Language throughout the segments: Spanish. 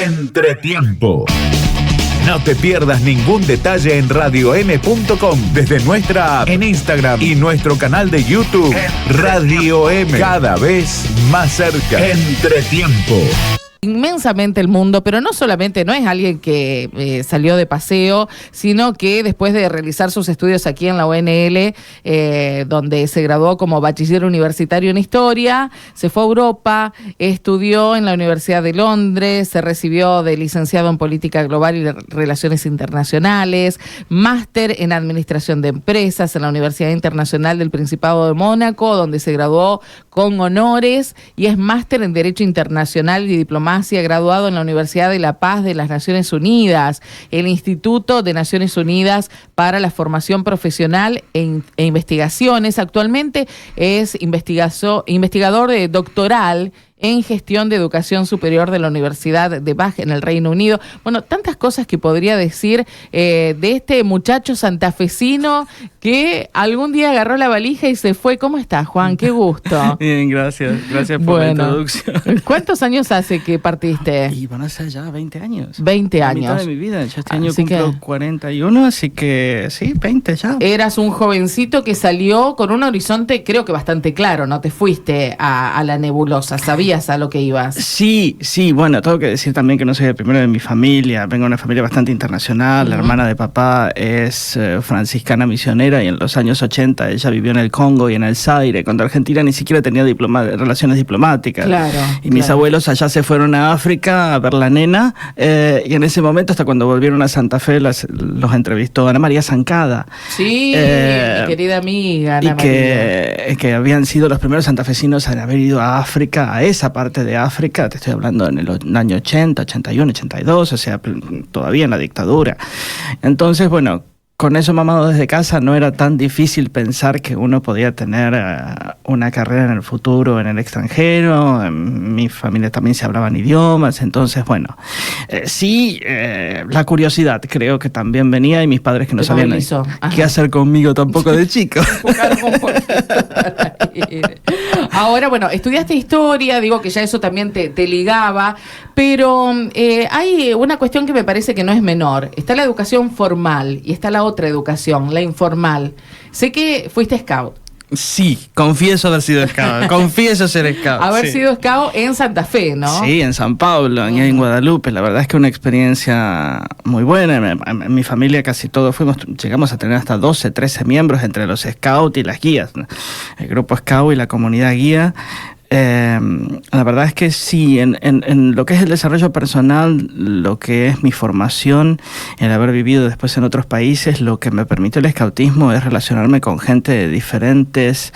Entretiempo. No te pierdas ningún detalle en radiom.com, desde nuestra app, en Instagram y nuestro canal de YouTube. Radio M, cada vez más cerca. Entretiempo. Inmensamente el mundo, pero no solamente, no es alguien que salió de paseo, sino que después de realizar sus estudios aquí en la UNL, donde se graduó como bachiller universitario en Historia, se fue a Europa, estudió en la Universidad de Londres, se recibió de licenciado en Política Global y Relaciones Internacionales, máster en Administración de Empresas en la Universidad Internacional del Principado de Mónaco, donde se graduó con honores, y es máster en Derecho Internacional y Diplomacia, graduado en la Universidad de La Paz de las Naciones Unidas, el Instituto de Naciones Unidas para la Formación Profesional e Investigaciones. Actualmente es investigador doctoral en gestión de educación superior de la Universidad de Bath en el Reino Unido. Bueno, tantas cosas que podría decir de este muchacho santafesino que algún día agarró la valija y se fue. ¿Cómo estás, Juan? Qué gusto. Bien, gracias. Gracias por la introducción. ¿Cuántos años hace que partiste? Y van a ser ya 20 años. 20 años. La mitad de mi vida. Yo este año cumplo 41, así que sí, 20 ya. Eras un jovencito que salió con un horizonte, creo que bastante claro, ¿no? Te fuiste a la nebulosa, sabías a lo que ibas. Sí, bueno, tengo que decir también que no soy el primero de mi familia, vengo de una familia bastante internacional. La hermana de papá es franciscana misionera y en los años 80 ella vivió en el Congo y en el Zaire, cuando Argentina ni siquiera tenía relaciones diplomáticas. Claro, y mis abuelos allá se fueron a África a ver la nena, y en ese momento, hasta cuando volvieron a Santa Fe, los entrevistó Ana María Zancada. Sí, mi querida amiga Ana María. Que habían sido los primeros santafesinos en haber ido a África, a esa parte de África, te estoy hablando en el año 80, 81, 82, o sea, todavía en la dictadura. Entonces, bueno, con eso mamado desde casa no era tan difícil pensar que uno podía tener una carrera en el futuro en el extranjero. En mi familia también se hablaban idiomas, entonces bueno, la curiosidad creo que también venía, y mis padres que no sabían qué hacer conmigo tampoco de chico. Ahora, bueno, estudiaste historia, digo que ya eso también te ligaba, pero hay una cuestión que me parece que no es menor. Está la educación formal y está la otra educación, la informal. Sé que fuiste scout. Sí, confieso haber sido scout, confieso ser scout. Haber sido scout en Santa Fe, ¿no? Sí, en San Pablo, en Guadalupe. La verdad es que una experiencia muy buena. En mi familia casi todos llegamos a tener hasta 12, 13 miembros entre los scouts y las guías, ¿no? El grupo scout y la comunidad guía. La verdad es que sí, en lo que es el desarrollo personal, lo que es mi formación, el haber vivido después en otros países, lo que me permite el escautismo es relacionarme con gente de diferentes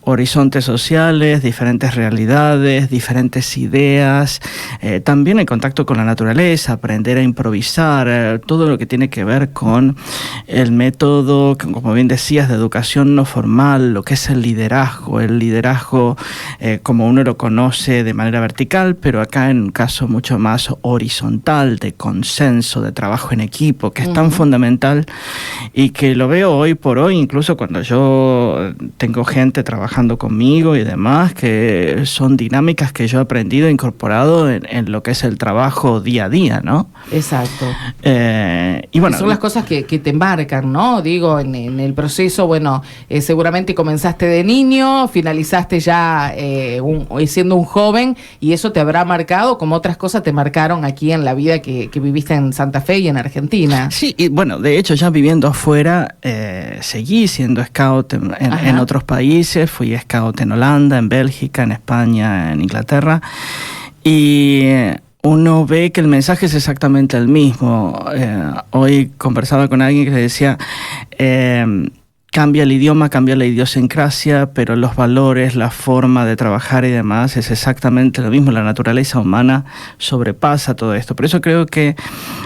horizontes sociales, diferentes realidades, diferentes ideas, también el contacto con la naturaleza, aprender a improvisar, todo lo que tiene que ver con el método, como bien decías, de educación no formal, lo que es el liderazgo como uno lo conoce de manera vertical, pero acá en un caso mucho más horizontal, de consenso, de trabajo en equipo, que es tan fundamental y que lo veo hoy por hoy, incluso cuando yo tengo gente trabajando conmigo y demás, que son dinámicas que yo he aprendido e incorporado en lo que es el trabajo día a día, ¿no? Exacto. Y bueno, son las cosas que te embarcan, ¿no? Digo, en el proceso, bueno, seguramente comenzaste de niño, finalizaste ya siendo un joven, y eso te habrá marcado como otras cosas te marcaron aquí en la vida que viviste en Santa Fe y en Argentina. Sí, y bueno, de hecho ya viviendo afuera, seguí siendo scout en otros países. Fui scout en Holanda, en Bélgica, en España, en Inglaterra, y uno ve que el mensaje es exactamente el mismo. Hoy conversaba con alguien que le decía, cambia el idioma, cambia la idiosincrasia, pero los valores, la forma de trabajar y demás es exactamente lo mismo. La naturaleza humana sobrepasa todo esto. Por eso creo que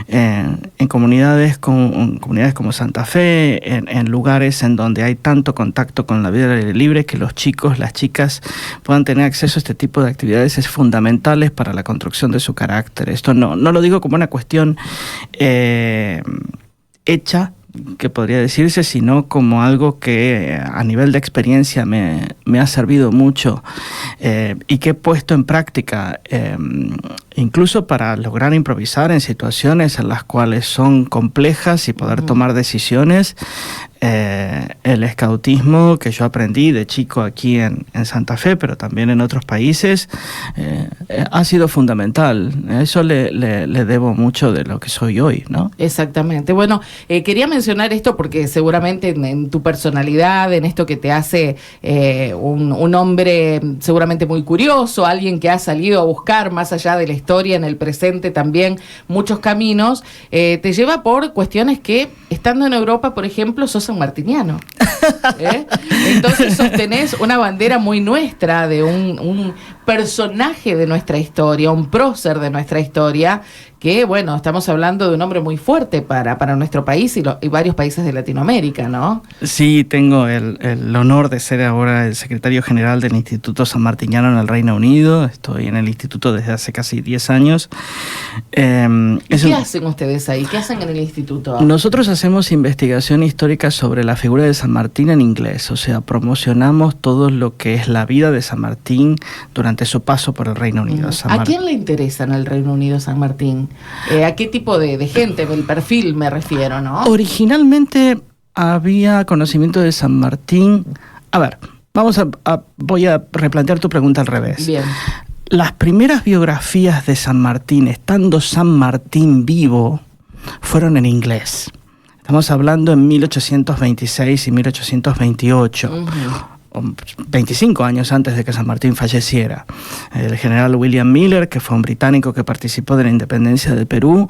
en comunidades como Santa Fe, en lugares en donde hay tanto contacto con la vida al aire libre, que los chicos, las chicas puedan tener acceso a este tipo de actividades es fundamental para la construcción de su carácter. Esto no lo digo como una cuestión hecha que podría decirse, sino como algo que a nivel de experiencia me ha servido mucho y que he puesto en práctica incluso para lograr improvisar en situaciones en las cuales son complejas y poder tomar decisiones. El escautismo que yo aprendí de chico aquí en Santa Fe, pero también en otros países, ha sido fundamental. A eso le debo mucho de lo que soy hoy, ¿no? Exactamente. Bueno, quería mencionar esto porque seguramente en tu personalidad, en esto que te hace un hombre seguramente muy curioso, alguien que ha salido a buscar más allá de la historia en el presente también muchos caminos, te lleva por cuestiones que, estando en Europa, por ejemplo, sos sanmartiniano. Entonces sostenés una bandera muy nuestra de un personaje de nuestra historia, un prócer de nuestra historia, que bueno, estamos hablando de un hombre muy fuerte para nuestro país y varios países de Latinoamérica, ¿no? Sí, tengo el honor de ser ahora el secretario general del Instituto Sanmartiniano en el Reino Unido. Estoy en el instituto desde hace casi 10 años. ¿Qué hacen ustedes ahí? ¿Qué hacen en el instituto? Nosotros hacemos investigación histórica sobre la figura de San Martín en inglés, o sea, promocionamos todo lo que es la vida de San Martín durante su paso por el Reino Unido. ¿A quién le interesa en el Reino Unido San Martín? ¿A qué tipo de gente? El perfil me refiero, ¿no? Originalmente había conocimiento de San Martín. A ver, voy a replantear tu pregunta al revés. Bien. Las primeras biografías de San Martín, estando San Martín vivo, fueron en inglés. Estamos hablando en 1826 y 1828. Uh-huh. 25 años antes de que San Martín falleciera. El general William Miller, que fue un británico que participó de la independencia de Perú,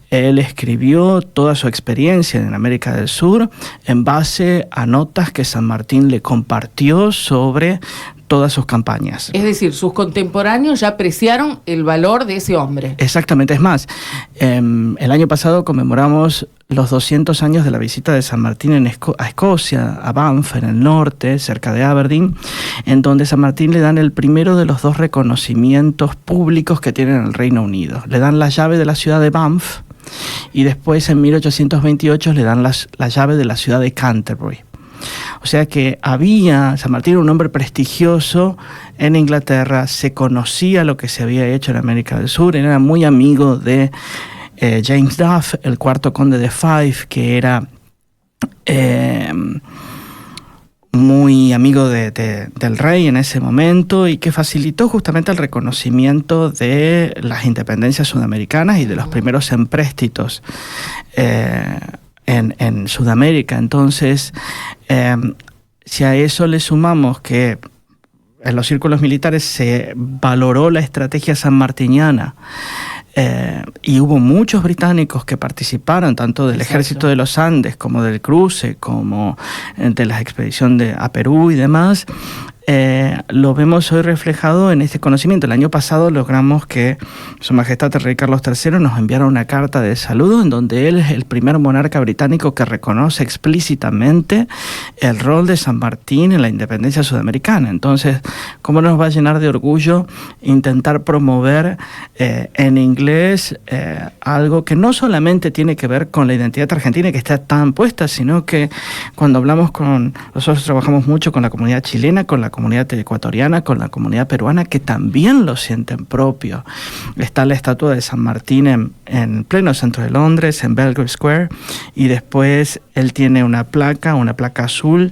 él escribió toda su experiencia en América del Sur en base a notas que San Martín le compartió sobre todas sus campañas. Es decir, sus contemporáneos ya apreciaron el valor de ese hombre. Exactamente, es más, el año pasado conmemoramos los 200 años de la visita de San Martín a Escocia, a Banff, en el norte, cerca de Aberdeen, en donde San Martín le dan el primero de los 2 reconocimientos públicos que tiene en el Reino Unido. Le dan la llave de la ciudad de Banff y después en 1828 le dan la llave de la ciudad de Canterbury. O sea que San Martín era un hombre prestigioso en Inglaterra, se conocía lo que se había hecho en América del Sur, era muy amigo de James Duff, el cuarto conde de Fife, que era muy amigo del rey en ese momento y que facilitó justamente el reconocimiento de las independencias sudamericanas y de los primeros empréstitos en Sudamérica. Entonces, si a eso le sumamos que en los círculos militares se valoró la estrategia sanmartiniana y hubo muchos británicos que participaron tanto del ejército de los Andes como del cruce, como de la expedición a Perú y demás, lo vemos hoy reflejado en este conocimiento. El año pasado logramos que Su Majestad el Rey Carlos III nos enviara una carta de saludo en donde él es el primer monarca británico que reconoce explícitamente el rol de San Martín en la independencia sudamericana. Entonces, ¿cómo nos va a llenar de orgullo intentar promover en inglés algo que no solamente tiene que ver con la identidad argentina que está tan puesta, sino que cuando hablamos nosotros trabajamos mucho con la comunidad chilena, con la comunidad ecuatoriana, con la comunidad peruana, que también lo sienten propio. Está la estatua de San Martín en pleno centro de Londres, en Belgrave Square, y después él tiene una placa azul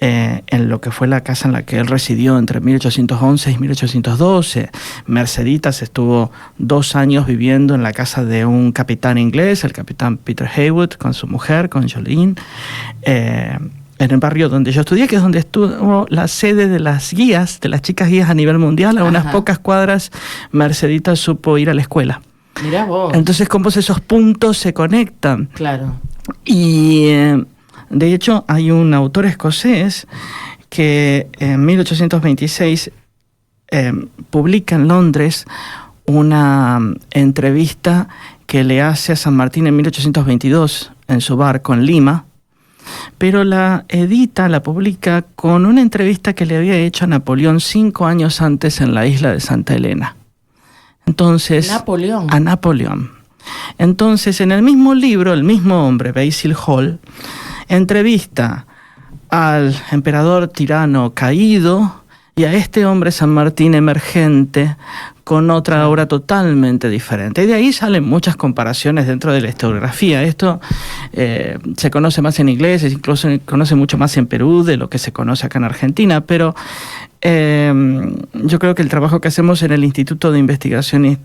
en lo que fue la casa en la que él residió entre 1811 y 1812. Merceditas estuvo 2 años viviendo en la casa de un capitán inglés, el capitán Peter Heywood, con su mujer, con Jolene, en el barrio donde yo estudié, que es donde estuvo la sede de las guías, de las chicas guías a nivel mundial. A unas pocas cuadras, Merceditas supo ir a la escuela. Mirá vos. Entonces, ¿cómo esos puntos se conectan? Claro. Y de hecho, hay un autor escocés que en 1826 publica en Londres una entrevista que le hace a San Martín en 1822 en su barco en Lima, pero la publica con una entrevista que le había hecho a Napoleón 5 años antes en la isla de Santa Elena. Entonces, a Napoleón. Entonces, en el mismo libro, el mismo hombre, Basil Hall, entrevista al emperador tirano caído y a este hombre San Martín emergente con otra obra totalmente diferente. Y de ahí salen muchas comparaciones dentro de la historiografía. Esto se conoce más en inglés, incluso se conoce mucho más en Perú de lo que se conoce acá en Argentina, pero yo creo que el trabajo que hacemos en el Instituto de Investigación,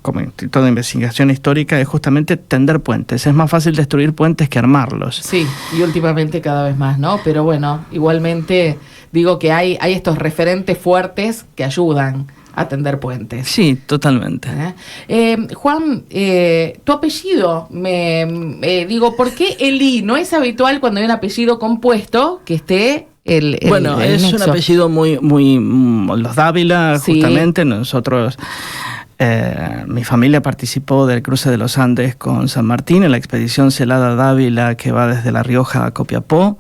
como Instituto de Investigación Histórica, es justamente tender puentes. Es más fácil destruir puentes que armarlos. Sí, y últimamente cada vez más, ¿no? Pero bueno, igualmente digo que hay estos referentes fuertes que ayudan a tender puentes. Sí, totalmente. Juan, tu apellido, digo, ¿por qué Elí? No es habitual cuando hay un apellido compuesto que esté el es nexo. un apellido muy los Dávila, Sí. justamente. Nosotros, mi familia participó del cruce de los Andes con San Martín en la expedición Celada Dávila que va desde La Rioja a Copiapó.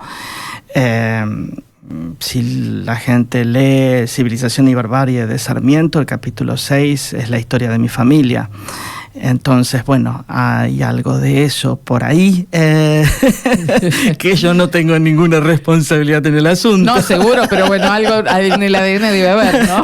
Si la gente lee Civilización y Barbarie de Sarmiento, el capítulo 6 es la historia de mi familia. Entonces, bueno, hay algo de eso por ahí, que yo no tengo ninguna responsabilidad en el asunto. No, seguro, pero bueno, algo en el ADN debe haber, ¿no?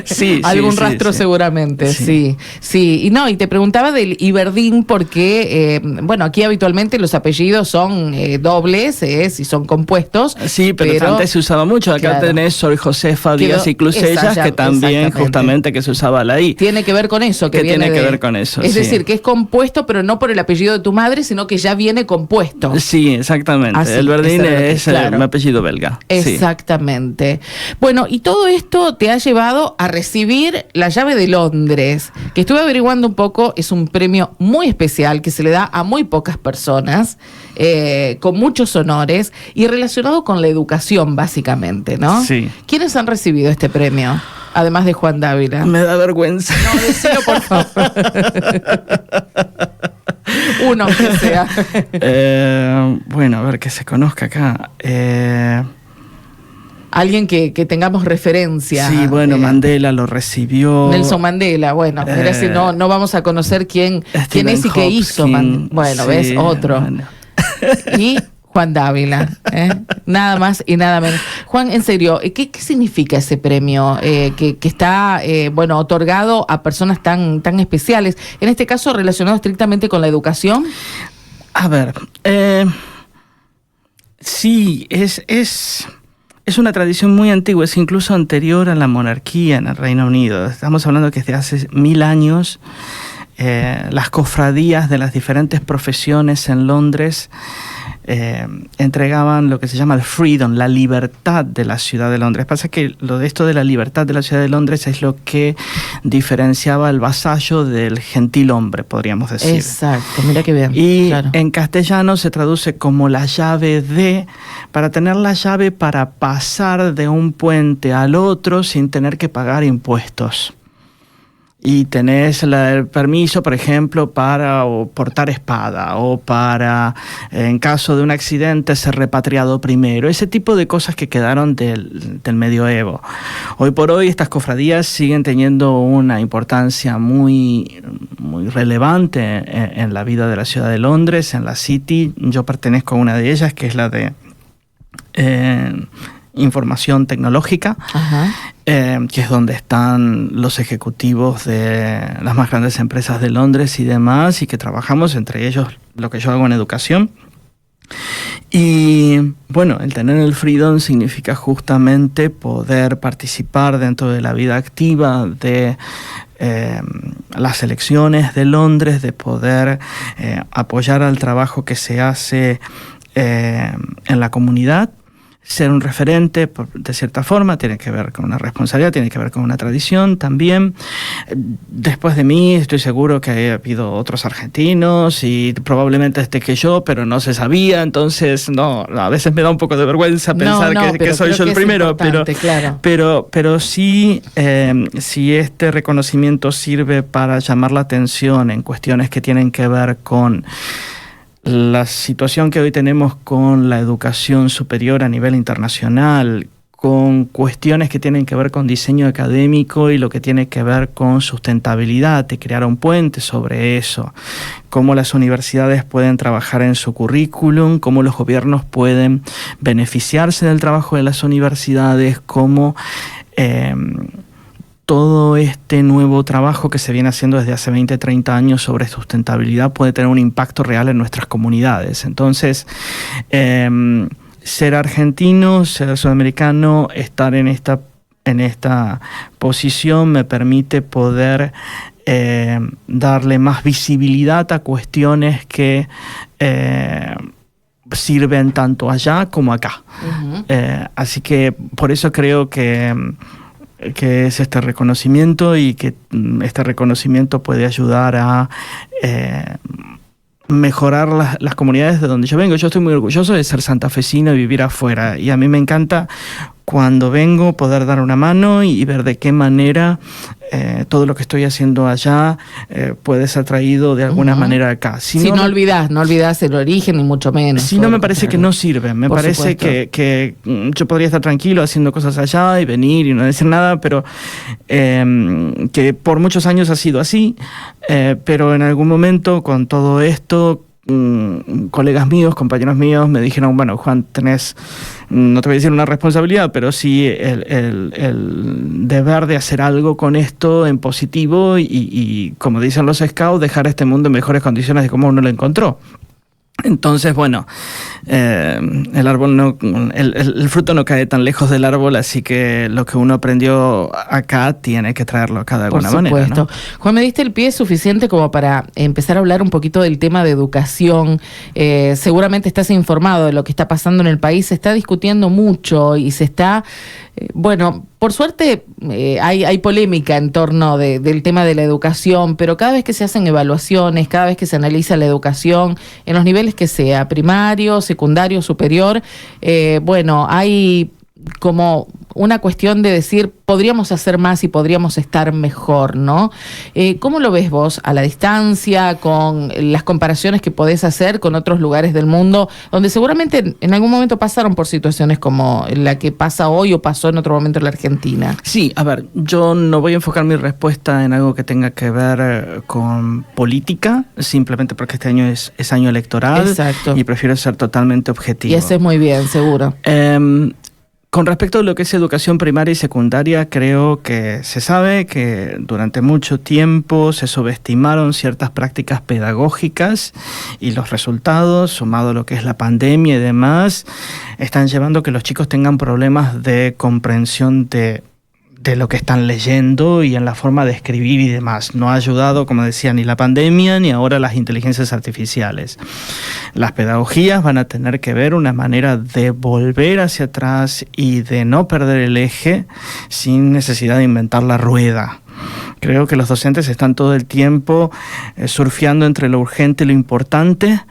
Sí, algún sí, rastro sí. seguramente, Sí. sí. Y te preguntaba del Iberdín porque, bueno, aquí habitualmente los apellidos son dobles, si son compuestos. Sí, pero antes se usaba mucho. Acá claro. tenés Sor Josefa Díaz y Clusellas, que también justamente que se usaba la I. Tiene que ver con eso. Que tiene viene que ver con eso, Es sí. decir, que es compuesto, pero no por el apellido de tu madre, sino que ya viene compuesto. Sí, exactamente. Ah, sí, el Verdín es claro. mi apellido belga. Exactamente. Sí. Bueno, y todo esto te ha llevado a recibir la llave de Londres, que estuve averiguando un poco, es un premio muy especial que se le da a muy pocas personas, con muchos honores y relacionado con la educación, básicamente, ¿no? Sí. ¿Quiénes han recibido este premio? Además de Juan Dávila. Me da vergüenza. No, decilo por favor. Uno que sea. Bueno, a ver, que se conozca acá. Alguien que tengamos referencia. Sí, bueno, Mandela lo recibió. Nelson Mandela, bueno, mira si no vamos a conocer quién es y qué hizo. Bueno, sí, ves, otro. Bueno. Y Juan Dávila, nada más y nada menos. Juan, en serio, ¿qué significa ese premio que está otorgado a personas tan especiales? En este caso, relacionado estrictamente con la educación. A ver, sí, es una tradición muy antigua, es incluso anterior a la monarquía en el Reino Unido. Estamos hablando que desde hace 1000 años las cofradías de las diferentes profesiones en Londres entregaban lo que se llama el freedom, la libertad de la ciudad de Londres. Pasa que lo de esto de la libertad de la ciudad de Londres es lo que diferenciaba el vasallo del gentilhombre, podríamos decir. Exacto, mira qué bien. Y claro. En castellano se traduce como la llave de, para tener la llave para pasar de un puente al otro sin tener que pagar impuestos. Y tenés el permiso, por ejemplo, para portar espada o para, en caso de un accidente, ser repatriado primero. Ese tipo de cosas que quedaron del medioevo. Hoy por hoy estas cofradías siguen teniendo una importancia muy relevante en la vida de la ciudad de Londres, en la City. Yo pertenezco a una de ellas, que es la de información tecnológica. Ajá. Que es donde están los ejecutivos de las más grandes empresas de Londres y demás, y que trabajamos, entre ellos lo que yo hago en educación. Y bueno, el tener el freedom significa justamente poder participar dentro de la vida activa de las elecciones de Londres, de poder apoyar al trabajo que se hace en la comunidad. Ser un referente, de cierta forma, tiene que ver con una responsabilidad, tiene que ver con una tradición también. Después de mí, estoy seguro que ha habido otros argentinos y probablemente que yo, pero no se sabía, entonces no, a veces me da un poco de vergüenza pensar que soy yo el primero, pero sí, si este reconocimiento sirve para llamar la atención en cuestiones que tienen que ver con la situación que hoy tenemos con la educación superior a nivel internacional, con cuestiones que tienen que ver con diseño académico y lo que tiene que ver con sustentabilidad, de crear un puente sobre eso, cómo las universidades pueden trabajar en su currículum, cómo los gobiernos pueden beneficiarse del trabajo de las universidades, cómo todo este nuevo trabajo que se viene haciendo desde hace 20, 30 años sobre sustentabilidad puede tener un impacto real en nuestras comunidades. Entonces, ser argentino, ser sudamericano, estar en esta posición me permite poder darle más visibilidad a cuestiones que sirven tanto allá como acá. Uh-huh. Así que por eso creo que es este reconocimiento y que este reconocimiento puede ayudar a mejorar las comunidades de donde yo vengo. Yo estoy muy orgulloso de ser santafesino y vivir afuera, y a mí me encanta cuando vengo poder dar una mano y ver de qué manera todo lo que estoy haciendo allá puede ser traído de alguna manera acá. Si no olvidás el origen, ni mucho menos. Si no, me parece que no sirve. Me parece que yo podría estar tranquilo haciendo cosas allá y venir y no decir nada, pero que por muchos años ha sido así, pero en algún momento con todo esto, colegas míos, compañeros míos me dijeron, bueno, Juan, tenés, no te voy a decir una responsabilidad, pero sí el deber de hacer algo con esto en positivo y como dicen los scouts, dejar este mundo en mejores condiciones de cómo uno lo encontró. Entonces, bueno, el árbol el fruto no cae tan lejos del árbol, así que lo que uno aprendió acá tiene que traerlo acá de alguna manera. Por supuesto. ¿No? Juan, me diste el pie suficiente como para empezar a hablar un poquito del tema de educación. Seguramente estás informado de lo que está pasando en el país. Se está discutiendo mucho y se está... bueno, por suerte hay polémica en torno del tema de la educación, pero cada vez que se hacen evaluaciones, cada vez que se analiza la educación, en los niveles que sea, primario, secundario, superior, bueno, hay como una cuestión de decir, podríamos hacer más y podríamos estar mejor, ¿no? ¿Cómo lo ves vos a la distancia, con las comparaciones que podés hacer con otros lugares del mundo, donde seguramente en algún momento pasaron por situaciones como la que pasa hoy o pasó en otro momento en la Argentina? Sí, a ver, yo no voy a enfocar mi respuesta en algo que tenga que ver con política, simplemente porque este año es año electoral. Exacto. Y prefiero ser totalmente objetivo. Y haces muy bien, seguro. Con respecto a lo que es educación primaria y secundaria, creo que se sabe que durante mucho tiempo se subestimaron ciertas prácticas pedagógicas y los resultados, sumado a lo que es la pandemia y demás, están llevando a que los chicos tengan problemas de comprensión de lo que están leyendo y en la forma de escribir y demás. No ha ayudado, como decía, ni la pandemia ni ahora las inteligencias artificiales. Las pedagogías van a tener que ver una manera de volver hacia atrás y de no perder el eje sin necesidad de inventar la rueda. Creo que los docentes están todo el tiempo surfeando entre lo urgente y lo importante.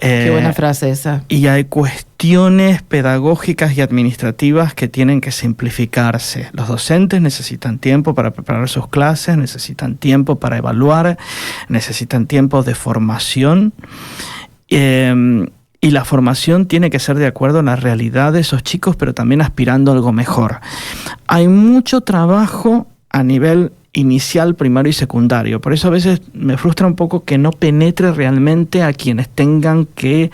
Qué buena frase esa. Y hay cuestiones pedagógicas y administrativas que tienen que simplificarse. Los docentes necesitan tiempo para preparar sus clases, necesitan tiempo para evaluar, necesitan tiempo de formación. Y la formación tiene que ser de acuerdo a la realidad de esos chicos, pero también aspirando a algo mejor. Hay mucho trabajo a nivel inicial, primario y secundario. Por eso a veces me frustra un poco que no penetre realmente a quienes tengan que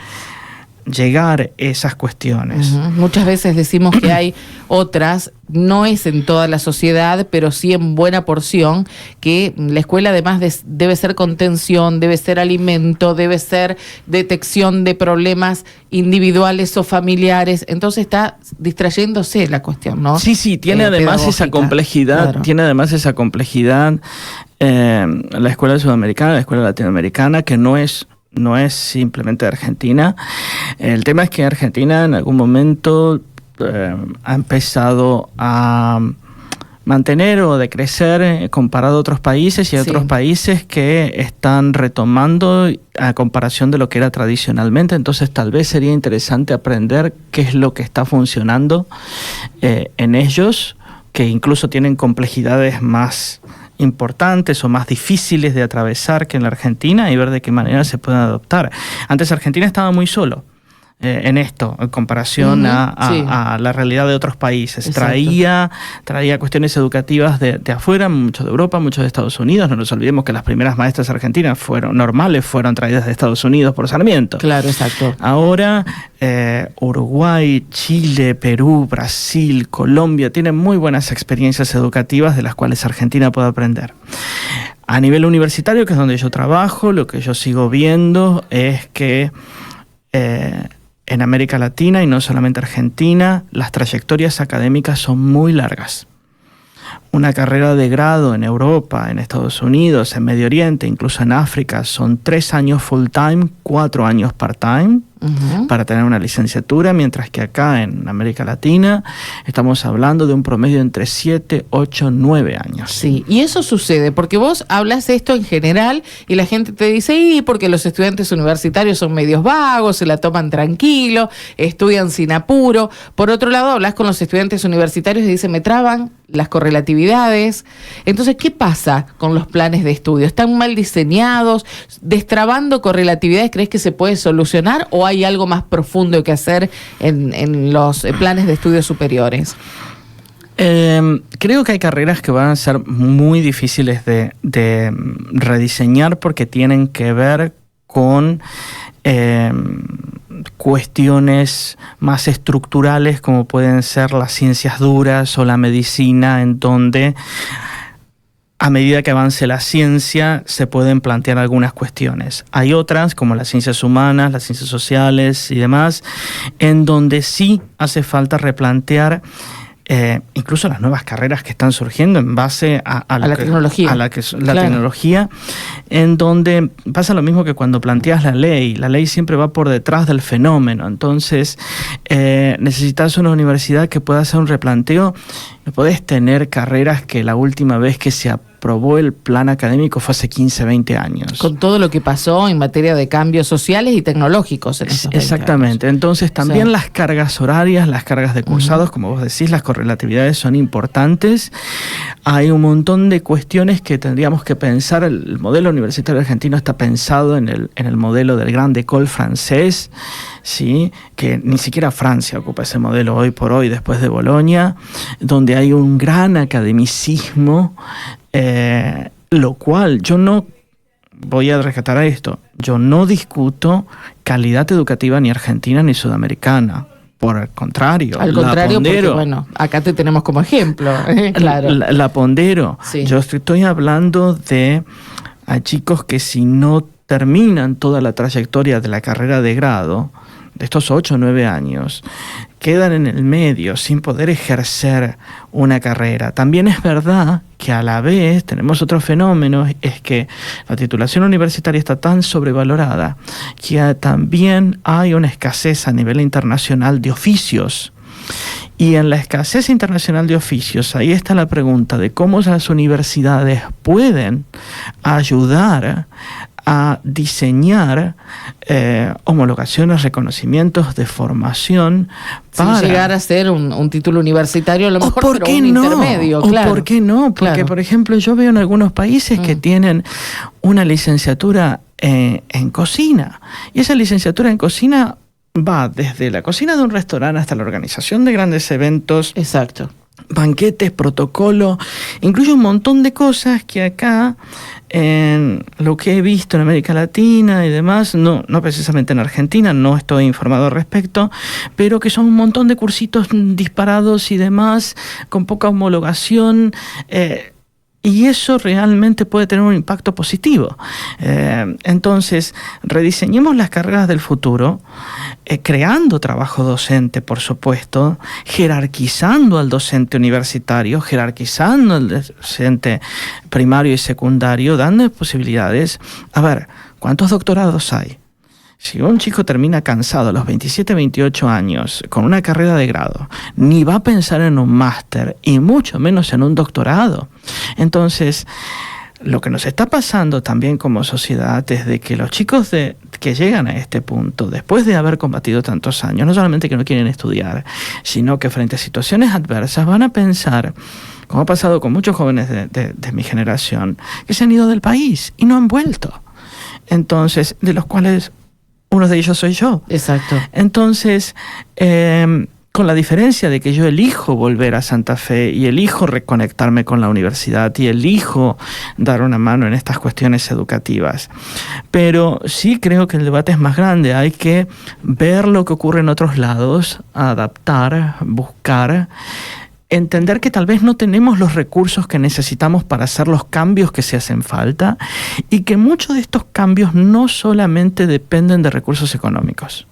llegar esas cuestiones. Uh-huh. Muchas veces decimos que hay otras, no es en toda la sociedad, pero sí en buena porción, que la escuela además debe ser contención, debe ser alimento, debe ser detección de problemas individuales o familiares. Entonces está distrayéndose la cuestión, ¿no? Sí, tiene además esa complejidad, claro. Tiene además esa complejidad la escuela sudamericana, la escuela latinoamericana, que no es simplemente de Argentina. El tema es que Argentina en algún momento ha empezado a mantener o decrecer comparado a otros países y a otros países que están retomando a comparación de lo que era tradicionalmente. Entonces tal vez sería interesante aprender qué es lo que está funcionando en ellos, que incluso tienen complejidades más importantes o más difíciles de atravesar que en la Argentina, y ver de qué manera se pueden adoptar. Antes Argentina estaba muy solo. en esto, en comparación a la realidad de otros países. Traía cuestiones educativas de afuera, mucho de Europa, mucho de Estados Unidos. No nos olvidemos que las primeras maestras argentinas fueron traídas de Estados Unidos por Sarmiento. Claro, exacto. Ahora Uruguay, Chile, Perú, Brasil, Colombia tienen muy buenas experiencias educativas de las cuales Argentina puede aprender. A nivel universitario, que es donde yo trabajo, lo que yo sigo viendo es que en América Latina, y no solamente Argentina, las trayectorias académicas son muy largas. Una carrera de grado en Europa, en Estados Unidos, en Medio Oriente, incluso en África, son 3 años full time, 4 años part time, para tener una licenciatura, mientras que acá en América Latina estamos hablando de un promedio entre 7, 8, 9 años. Sí, y eso sucede porque vos hablas esto en general y la gente te dice, porque los estudiantes universitarios son medios vagos, se la toman tranquilo, estudian sin apuro. Por otro lado, hablas con los estudiantes universitarios y dicen, me traban las correlatividades. Entonces, ¿qué pasa con los planes de estudio? ¿Están mal diseñados? ¿Destrabando correlatividades crees que se puede solucionar o hay algo más profundo que hacer en los planes de estudios superiores? Creo que hay carreras que van a ser muy difíciles de rediseñar porque tienen que ver con cuestiones más estructurales, como pueden ser las ciencias duras o la medicina, en donde a medida que avance la ciencia se pueden plantear algunas cuestiones. Hay otras, como las ciencias humanas, las ciencias sociales y demás, en donde sí hace falta replantear incluso las nuevas carreras que están surgiendo en base a la tecnología. Tecnología, en donde pasa lo mismo que cuando planteas la ley siempre va por detrás del fenómeno. Entonces, necesitas una universidad que pueda hacer un replanteo. No podés tener carreras que la última vez que se aprobó el plan académico fue hace 15, 20 años. Con todo lo que pasó en materia de cambios sociales y tecnológicos en esos 20 Exactamente. Años. Entonces, también las cargas horarias, las cargas de cursados, como vos decís, las correlatividades son importantes. Hay un montón de cuestiones que tendríamos que pensar. El modelo universitario argentino está pensado en el modelo del Grande École francés, ¿sí? Que ni siquiera Francia ocupa ese modelo hoy por hoy, después de Bolonia, donde hay un gran academicismo, lo cual yo no voy a rescatar a esto. Yo no discuto calidad educativa ni argentina ni sudamericana. Por el contrario. Al contrario, porque bueno, acá te tenemos como ejemplo. Claro. La pondero. Sí. Yo estoy hablando de chicos que si no terminan toda la trayectoria de la carrera de grado, de estos 8 o 9 años, quedan en el medio sin poder ejercer una carrera. También es verdad que a la vez tenemos otro fenómeno, es que la titulación universitaria está tan sobrevalorada que también hay una escasez a nivel internacional de oficios. Y en la escasez internacional de oficios, ahí está la pregunta de cómo las universidades pueden ayudar a diseñar homologaciones, reconocimientos de formación para... Sin llegar a ser un título universitario, a lo mejor, pero un intermedio, claro. ¿Por qué no? Porque, claro, por ejemplo, yo veo en algunos países que tienen una licenciatura en cocina, y esa licenciatura en cocina va desde la cocina de un restaurante hasta la organización de grandes eventos. Exacto. Banquetes, protocolo, incluye un montón de cosas que acá, en lo que he visto en América Latina y demás, no precisamente en Argentina, no estoy informado al respecto, pero que son un montón de cursitos disparados y demás, con poca homologación, y eso realmente puede tener un impacto positivo. Entonces, rediseñemos las carreras del futuro, creando trabajo docente, por supuesto, jerarquizando al docente universitario, jerarquizando al docente primario y secundario, dando posibilidades. A ver, ¿cuántos doctorados hay? Si un chico termina cansado a los 27, 28 años con una carrera de grado, ni va a pensar en un máster y mucho menos en un doctorado. Entonces, lo que nos está pasando también como sociedad es de que los chicos que llegan a este punto, después de haber combatido tantos años, no solamente que no quieren estudiar, sino que frente a situaciones adversas van a pensar, como ha pasado con muchos jóvenes de mi generación, que se han ido del país y no han vuelto. Entonces, de los cuales uno de ellos soy yo. Exacto. Entonces, con la diferencia de que yo elijo volver a Santa Fe y elijo reconectarme con la universidad y elijo dar una mano en estas cuestiones educativas. Pero sí creo que el debate es más grande. Hay que ver lo que ocurre en otros lados, adaptar, buscar, entender que tal vez no tenemos los recursos que necesitamos para hacer los cambios que se hacen falta y que muchos de estos cambios no solamente dependen de recursos económicos.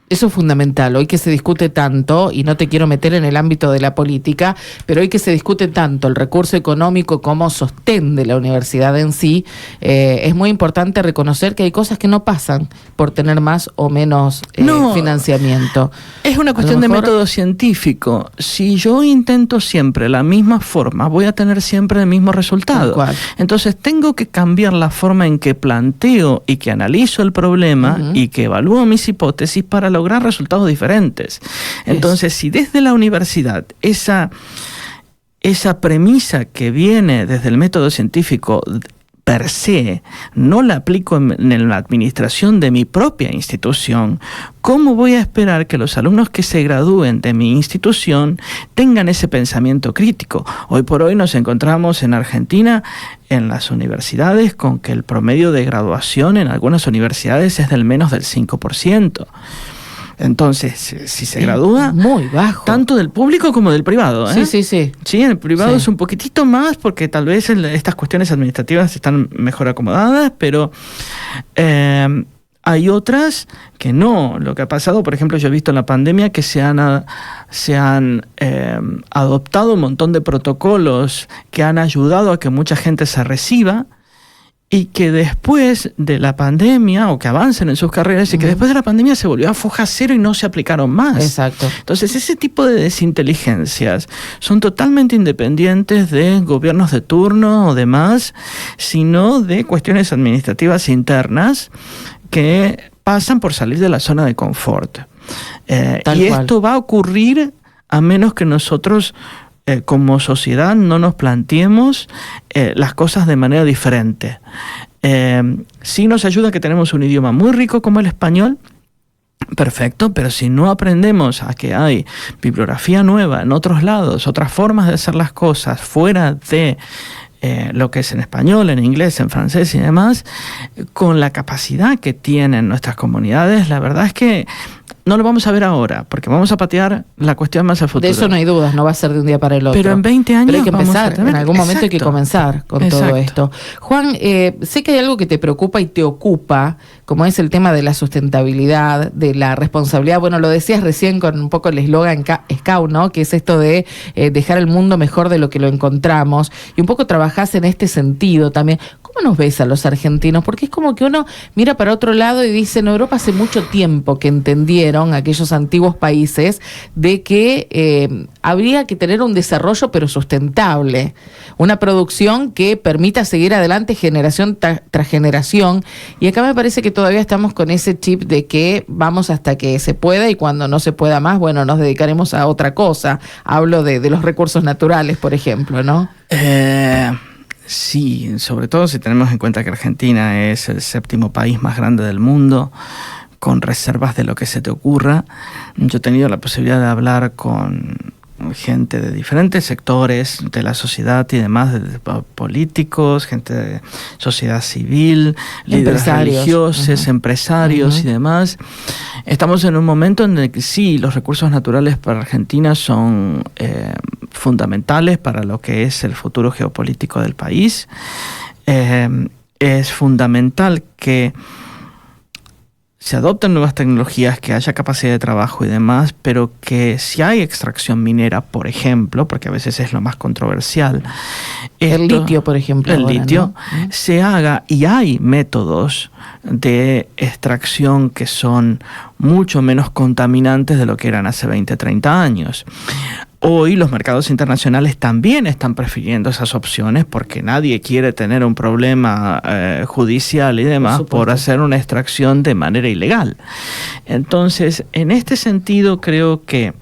Eso es fundamental. Hoy que se discute tanto, y no te quiero meter en el ámbito de la política, pero hoy que se discute tanto el recurso económico como sostén de la universidad en sí, es muy importante reconocer que hay cosas que no pasan por tener más o menos financiamiento. Es una cuestión de método científico. Si yo intento siempre la misma forma, voy a tener siempre el mismo resultado. Entonces tengo que cambiar la forma en que planteo y que analizo el problema y que evalúo mis hipótesis para lograr resultados diferentes. Entonces, si desde la universidad esa premisa que viene desde el método científico per se, no la aplico en la administración de mi propia institución, ¿cómo voy a esperar que los alumnos que se gradúen de mi institución tengan ese pensamiento crítico? Hoy por hoy nos encontramos en Argentina, en las universidades, con que el promedio de graduación en algunas universidades es del menos del 5%. Entonces, si se gradúa, muy bajo, tanto del público como del privado. Sí. Sí, en el privado es un poquitito más porque tal vez estas cuestiones administrativas están mejor acomodadas, pero hay otras que no. Lo que ha pasado, por ejemplo, yo he visto en la pandemia que se han adoptado un montón de protocolos que han ayudado a que mucha gente se reciba, y que después de la pandemia, o que avancen en sus carreras, y que después de la pandemia se volvió a foja cero y no se aplicaron más. Exacto. Entonces, ese tipo de desinteligencias son totalmente independientes de gobiernos de turno o demás, sino de cuestiones administrativas internas que pasan por salir de la zona de confort. Esto va a ocurrir a menos que nosotros como sociedad no nos planteemos las cosas de manera diferente. Sí nos ayuda que tenemos un idioma muy rico como el español, perfecto, pero si no aprendemos a que hay bibliografía nueva en otros lados, otras formas de hacer las cosas fuera de lo que es en español, en inglés, en francés y demás, con la capacidad que tienen nuestras comunidades, la verdad es que no lo vamos a ver ahora, porque vamos a patear la cuestión más al futuro. De eso no hay dudas, no va a ser de un día para el otro. Pero en 20 años pero hay que vamos empezar, a tener... en algún momento hay que comenzar con todo esto. Juan, sé que hay algo que te preocupa y te ocupa, como es el tema de la sustentabilidad, de la responsabilidad. Bueno, lo decías recién con un poco el eslogan SCAU, ¿no? Que es esto de dejar el mundo mejor de lo que lo encontramos. Y un poco trabajás en este sentido también. ¿Cómo nos ves a los argentinos? Porque es como que uno mira para otro lado y dice, en Europa hace mucho tiempo que entendieron aquellos antiguos países de que habría que tener un desarrollo pero sustentable, una producción que permita seguir adelante generación tras generación, y acá me parece que todavía estamos con ese chip de que vamos hasta que se pueda y cuando no se pueda más, bueno, nos dedicaremos a otra cosa. Hablo de los recursos naturales, por ejemplo, ¿no? Sí, sobre todo si tenemos en cuenta que Argentina es el 7º país más grande del mundo, con reservas de lo que se te ocurra. Yo he tenido la posibilidad de hablar con gente de diferentes sectores de la sociedad y demás, de políticos, gente de sociedad civil, líderes religiosos, empresarios y demás. Estamos en un momento en el que sí, los recursos naturales para Argentina son fundamentales para lo que es el futuro geopolítico del país. Es fundamental que se adopten nuevas tecnologías, que haya capacidad de trabajo y demás, pero que si hay extracción minera, por ejemplo, porque a veces es lo más controversial. El litio, por ejemplo. El litio, ¿no? Se haga, y hay métodos de extracción que son mucho menos contaminantes de lo que eran hace 20, 30 años. Hoy los mercados internacionales también están prefiriendo esas opciones porque nadie quiere tener un problema judicial y demás por hacer una extracción de manera ilegal. Entonces, en este sentido, creo que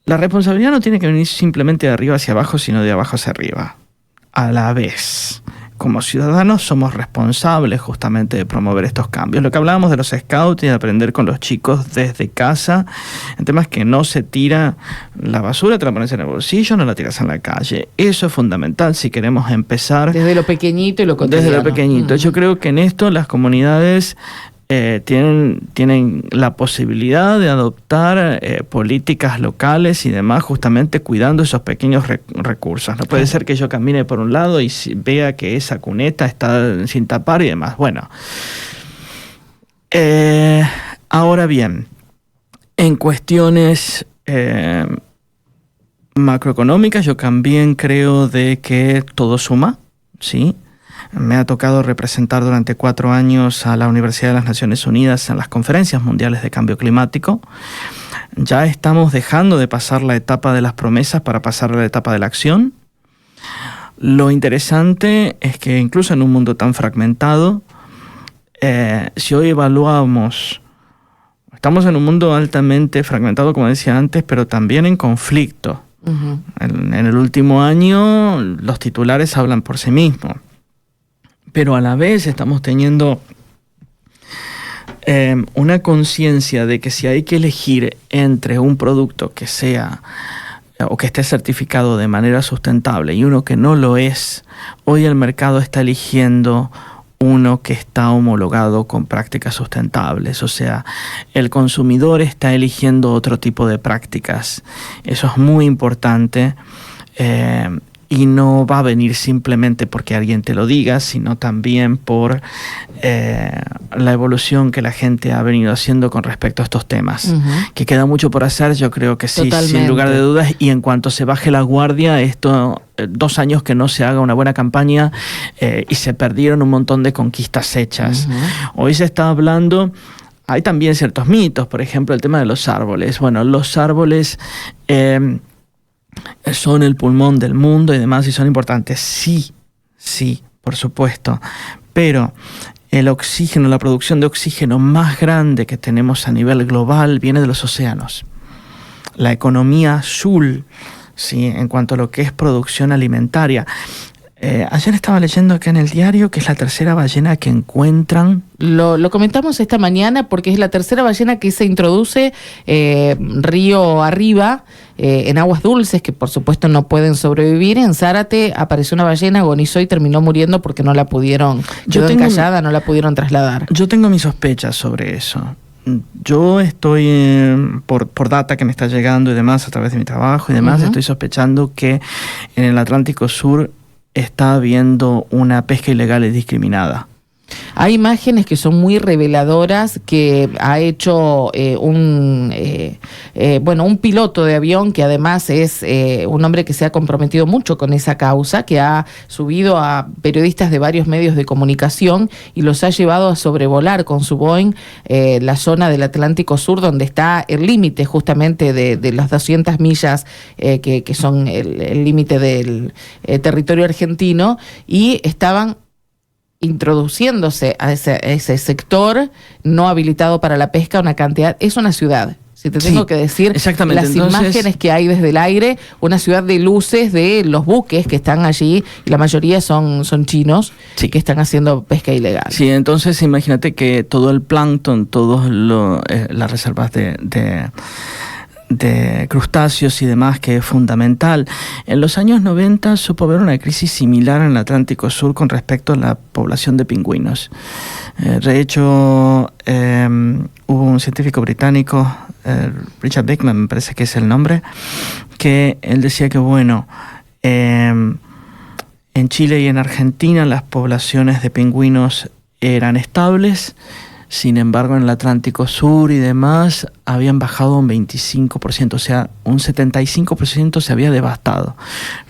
la responsabilidad no tiene que venir simplemente de arriba hacia abajo, sino de abajo hacia arriba, a la vez. como ciudadanos somos responsables justamente de promover estos cambios. Lo que hablábamos de los scouts y de aprender con los chicos desde casa, el tema es que no se tira la basura, te la pones en el bolsillo, no la tiras en la calle. Eso es fundamental si queremos empezar. Desde lo pequeñito y lo cotidiano. Desde lo pequeñito. Yo creo que en esto las comunidades tienen la posibilidad de adoptar políticas locales y demás, justamente cuidando esos pequeños recursos. No puede ser que yo camine por un lado y vea que esa cuneta está sin tapar y demás. Bueno, ahora bien, en cuestiones macroeconómicas, yo también creo de que todo suma, ¿sí? Me ha tocado representar durante 4 años a la Universidad de las Naciones Unidas en las conferencias mundiales de cambio climático. Ya estamos dejando de pasar la etapa de las promesas para pasar a la etapa de la acción. Lo interesante es que incluso en un mundo tan fragmentado, si hoy evaluamos, estamos en un mundo altamente fragmentado, como decía antes, pero también en conflicto. Uh-huh. En el último año los titulares hablan por sí mismos. Pero a la vez estamos teniendo una conciencia de que si hay que elegir entre un producto que sea o que esté certificado de manera sustentable y uno que no lo es, hoy el mercado está eligiendo uno que está homologado con prácticas sustentables. O sea, el consumidor está eligiendo otro tipo de prácticas. Eso es muy importante. Y no va a venir simplemente porque alguien te lo diga, sino también por la evolución que la gente ha venido haciendo con respecto a estos temas. Uh-huh. Que queda mucho por hacer, yo creo que sí, totalmente, sin lugar de dudas. Y en cuanto se baje la guardia, esto 2 años que no se haga una buena campaña y se perdieron un montón de conquistas hechas. Uh-huh. Hoy se está hablando... Hay también ciertos mitos, por ejemplo, el tema de los árboles. Bueno, los árboles... son el pulmón del mundo y demás y son importantes. Sí, por supuesto. Pero el oxígeno, la producción de oxígeno más grande que tenemos a nivel global viene de los océanos. La economía azul, ¿sí? En cuanto a lo que es producción alimentaria. Ayer estaba leyendo acá en el diario que es la tercera ballena que encuentran. Lo comentamos esta mañana porque es la tercera ballena que se introduce río arriba, en aguas dulces, que por supuesto no pueden sobrevivir. En Zárate apareció una ballena, agonizó y terminó muriendo porque no la pudieron, quedó encallada, no la pudieron trasladar. Yo tengo mis sospechas sobre eso. Yo estoy, por data que me está llegando y demás, a través de mi trabajo y demás, uh-huh, estoy sospechando que en el Atlántico Sur está habiendo una pesca ilegal y discriminada. Hay imágenes que son muy reveladoras que ha hecho un piloto de avión que además es un hombre que se ha comprometido mucho con esa causa, que ha subido a periodistas de varios medios de comunicación y los ha llevado a sobrevolar con su Boeing la zona del Atlántico Sur donde está el límite justamente de las 200 millas que son el límite del territorio argentino, y estaban introduciéndose a ese sector no habilitado para la pesca una cantidad. Es una ciudad, si te tengo que decir, exactamente. Las imágenes que hay desde el aire, una ciudad de luces de los buques que están allí, y la mayoría son chinos, sí, que están haciendo pesca ilegal. Sí, entonces imagínate que todo el plancton, todas las reservas de crustáceos y demás, que es fundamental. En los años 90 supo haber una crisis similar en el Atlántico Sur con respecto a la población de pingüinos. De hecho, hubo un científico británico, Richard Beckman me parece que es el nombre, que él decía que en Chile y en Argentina las poblaciones de pingüinos eran estables. Sin embargo, en el Atlántico Sur y demás habían bajado un 25%, o sea, un 75% se había devastado.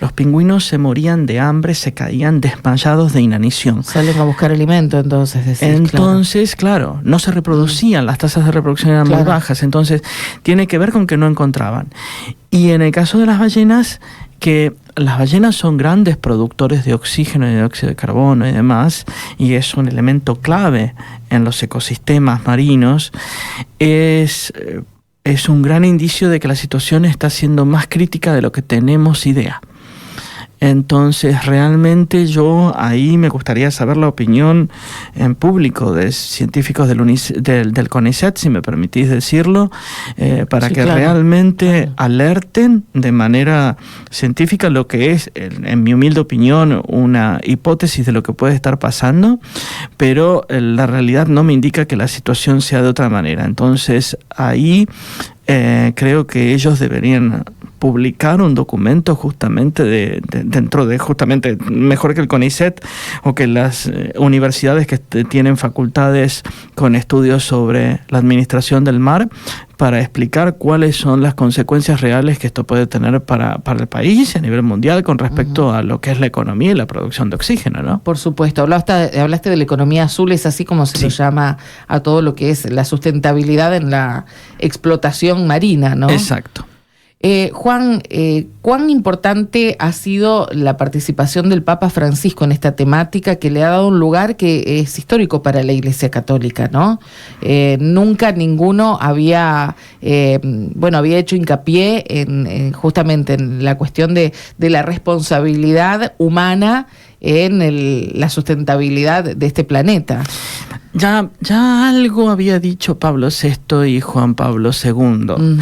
Los pingüinos se morían de hambre, se caían desmayados de inanición. Salen a buscar alimento, entonces. Decís, claro, no se reproducían, las tasas de reproducción eran muy bajas, entonces tiene que ver con que no encontraban. Y en el caso de las ballenas, que las ballenas son grandes productores de oxígeno y de dióxido de carbono y demás, y es un elemento clave en los ecosistemas marinos, es un gran indicio de que la situación está siendo más crítica de lo que tenemos idea. Entonces, realmente yo ahí me gustaría saber la opinión en público de científicos del CONICET, si me permitís decirlo, para que realmente alerten de manera científica lo que es, en mi humilde opinión, una hipótesis de lo que puede estar pasando, pero la realidad no me indica que la situación sea de otra manera. Entonces, ahí creo que ellos deberían publicar un documento justamente dentro de justamente mejor que el CONICET o que las universidades que tienen facultades con estudios sobre la administración del mar, para explicar cuáles son las consecuencias reales que esto puede tener para el país a nivel mundial con respecto a lo que es la economía y la producción de oxígeno, ¿no? Por supuesto, hablaste de la economía azul, es así como se lo llama a todo lo que es la sustentabilidad en la explotación marina, ¿no? Exacto. Juan, ¿cuán importante ha sido la participación del Papa Francisco en esta temática que le ha dado un lugar que es histórico para la Iglesia Católica, ¿no? Nunca ninguno había hecho hincapié justamente en la cuestión de la responsabilidad humana en la sustentabilidad de este planeta. Ya algo había dicho Pablo VI y Juan Pablo II. Uh-huh.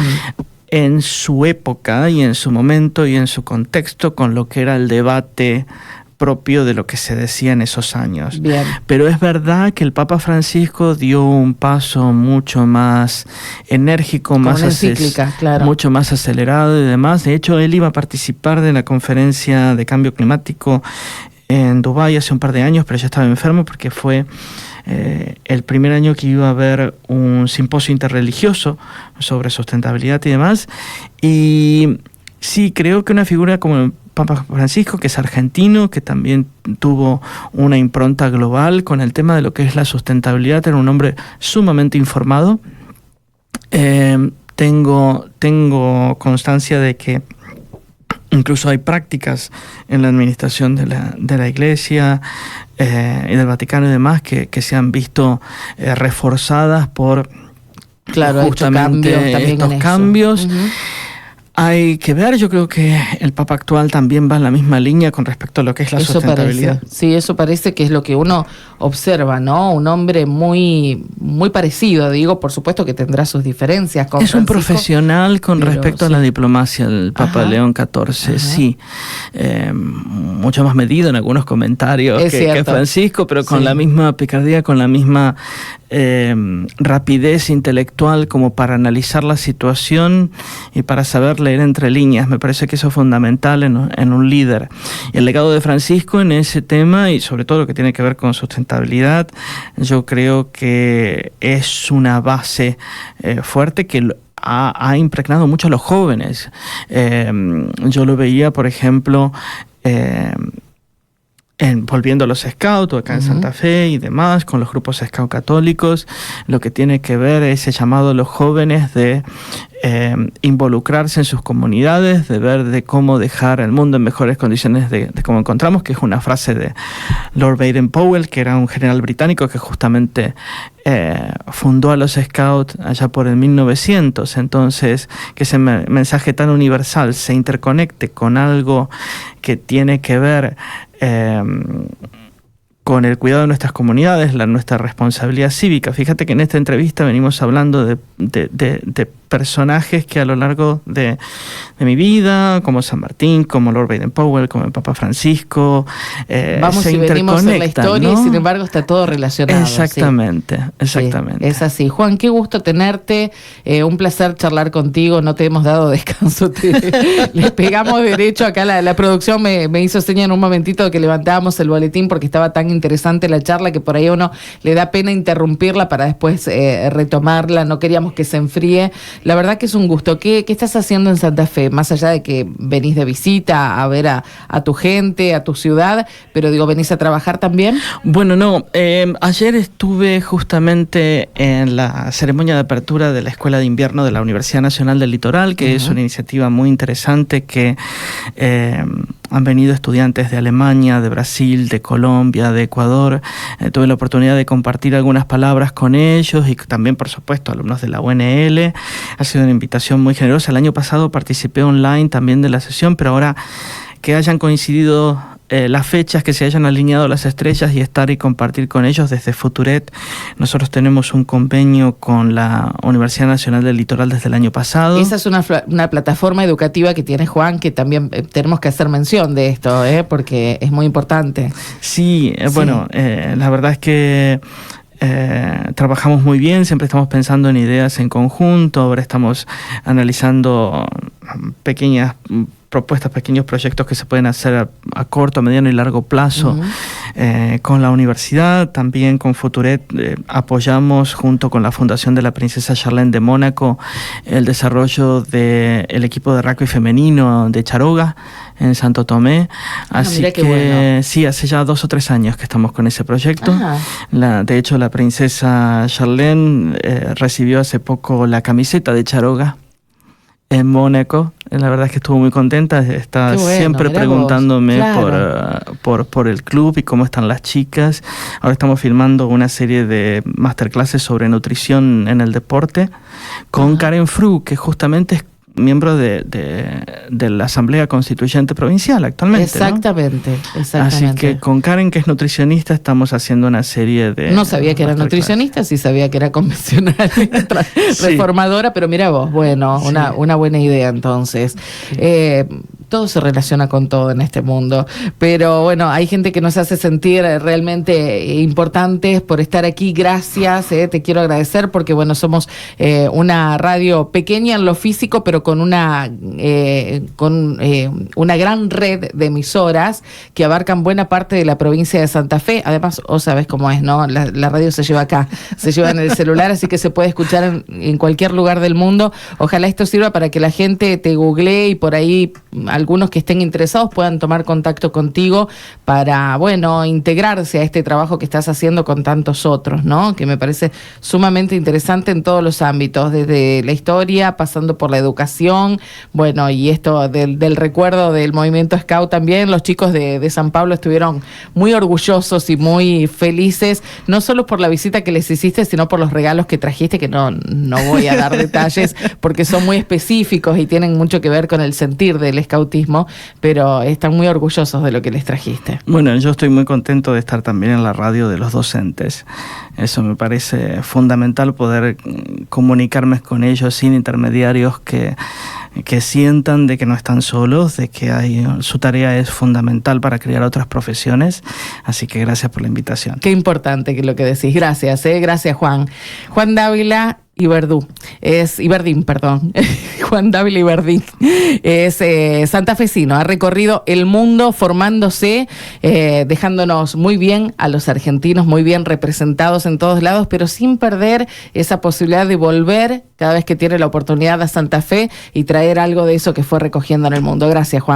En su época y en su momento y en su contexto con lo que era el debate propio de lo que se decía en esos años. Bien. Pero es verdad que el Papa Francisco dio un paso mucho más enérgico, mucho más acelerado y demás. De hecho, él iba a participar de la conferencia de cambio climático en Dubái hace un par de años, pero ya estaba enfermo porque fue el primer año que iba a haber un simposio interreligioso sobre sustentabilidad y demás. Y sí, creo que una figura como el Papa Francisco, que es argentino, que también tuvo una impronta global con el tema de lo que es la sustentabilidad, era un hombre sumamente informado. Tengo constancia de que incluso hay prácticas en la administración de la Iglesia y del Vaticano y demás que se han visto reforzadas por justamente estos cambios. Uh-huh. Hay que ver, yo creo que el Papa actual también va en la misma línea con respecto a lo que es la sustentabilidad. Parece. Sí, eso parece que es lo que uno observa, ¿no? Un hombre muy, muy parecido, digo, por supuesto que tendrá sus diferencias con Es Francisco, un profesional con respecto a la diplomacia, el Papa León XIV, sí. Mucho más medido en algunos comentarios que Francisco, pero con la misma picardía, con la misma rapidez intelectual como para analizar la situación y para saber leer entre líneas. Me parece que eso es fundamental en un líder. Y el legado de Francisco en ese tema, y sobre todo lo que tiene que ver con sustentabilidad, yo creo que es una base fuerte que ha impregnado mucho a los jóvenes. Yo lo veía, por ejemplo, volviendo a los scouts acá en Santa Fe y demás, con los grupos scout católicos, lo que tiene que ver ese llamado a los jóvenes de involucrarse en sus comunidades, de ver de cómo dejar el mundo en mejores condiciones de cómo encontramos, que es una frase de Lord Baden-Powell, que era un general británico que justamente fundó a los Scouts allá por el 1900. Entonces, que ese mensaje tan universal se interconecte con algo que tiene que ver con el cuidado de nuestras comunidades, nuestra responsabilidad cívica. Fíjate que en esta entrevista venimos hablando de personajes que a lo largo de mi vida, como San Martín, como Lord Baden-Powell, como el Papa Francisco, vamos se y venimos en la historia, ¿no? Y sin embargo está todo relacionado. Exactamente. Sí, es así. Juan, qué gusto tenerte, un placer charlar contigo, no te hemos dado descanso, le pegamos derecho acá, la producción me hizo seña en un momentito que levantábamos el boletín porque estaba tan interesante la charla que por ahí a uno le da pena interrumpirla para después retomarla, no queríamos que se enfríe. La verdad que es un gusto. ¿Qué estás haciendo en Santa Fe? Más allá de que venís de visita a ver a tu gente, a tu ciudad, pero digo, ¿venís a trabajar también? Bueno, no. Ayer estuve justamente en la ceremonia de apertura de la Escuela de Invierno de la Universidad Nacional del Litoral, que es una iniciativa muy interesante que han venido estudiantes de Alemania, de Brasil, de Colombia, de Ecuador. Tuve la oportunidad de compartir algunas palabras con ellos y también, por supuesto, alumnos de la UNL. Ha sido una invitación muy generosa. El año pasado participé online también de la sesión, pero ahora que hayan coincidido las fechas, que se hayan alineado las estrellas y estar y compartir con ellos desde Futuret. Nosotros tenemos un convenio con la Universidad Nacional del Litoral desde el año pasado. Esa es una plataforma educativa que tiene Juan, que también tenemos que hacer mención de esto, porque es muy importante. Sí, bueno, la verdad es que trabajamos muy bien, siempre estamos pensando en ideas en conjunto, ahora estamos analizando pequeñas propuestas, pequeños proyectos que se pueden hacer a corto, mediano y largo plazo con la universidad. También con Futuret apoyamos junto con la Fundación de la Princesa Charlene de Mónaco el desarrollo del equipo de rugby femenino de Charoga en Santo Tomé. Así que bueno. Sí, hace ya 2 o 3 años que estamos con ese proyecto. De hecho, la princesa Charlene recibió hace poco la camiseta de Charoga en Mónaco. La verdad es que estuvo muy contenta, está siempre preguntándome por el club y cómo están las chicas. Ahora estamos filmando una serie de masterclasses sobre nutrición en el deporte con Karen Fru, que justamente es miembro de la Asamblea Constituyente Provincial actualmente. Exactamente, ¿no? Exactamente. Así que con Karen, que es nutricionista, estamos haciendo una serie de... No sabía que era nutricionista, sí sabía que era convencional, reformadora, pero mira vos, bueno, una buena idea entonces. Todo se relaciona con todo en este mundo, pero bueno, hay gente que nos hace sentir realmente importantes por estar aquí. Gracias, te quiero agradecer porque bueno, somos una radio pequeña en lo físico, pero con una gran red de emisoras que abarcan buena parte de la provincia de Santa Fe. Además, sabes cómo es, ¿no? La radio se lleva acá, se lleva en el celular, así que se puede escuchar en cualquier lugar del mundo. Ojalá esto sirva para que la gente te googlee y por ahí algunos que estén interesados puedan tomar contacto contigo para, bueno, integrarse a este trabajo que estás haciendo con tantos otros, ¿no? Que me parece sumamente interesante en todos los ámbitos, desde la historia, pasando por la educación, bueno, y esto del recuerdo del movimiento Scout también. Los chicos de San Pablo estuvieron muy orgullosos y muy felices, no solo por la visita que les hiciste, sino por los regalos que trajiste, que no voy a dar detalles porque son muy específicos y tienen mucho que ver con el sentir del scoutismo, pero están muy orgullosos de lo que les trajiste. Bueno, yo estoy muy contento de estar también en la radio de los docentes. Eso me parece fundamental, poder comunicarme con ellos sin intermediarios, que sientan de que no están solos, de que su tarea es fundamental para crear otras profesiones. Así que gracias por la invitación. Qué importante que lo que decís. Gracias, gracias Juan. Juan Dávila Iberdín, perdón. Juan Dávila Iberdín es santafesino, ha recorrido el mundo formándose, dejándonos muy bien a los argentinos, muy bien representados en todos lados, pero sin perder esa posibilidad de volver cada vez que tiene la oportunidad a Santa Fe y traer algo de eso que fue recogiendo en el mundo. Gracias, Juan.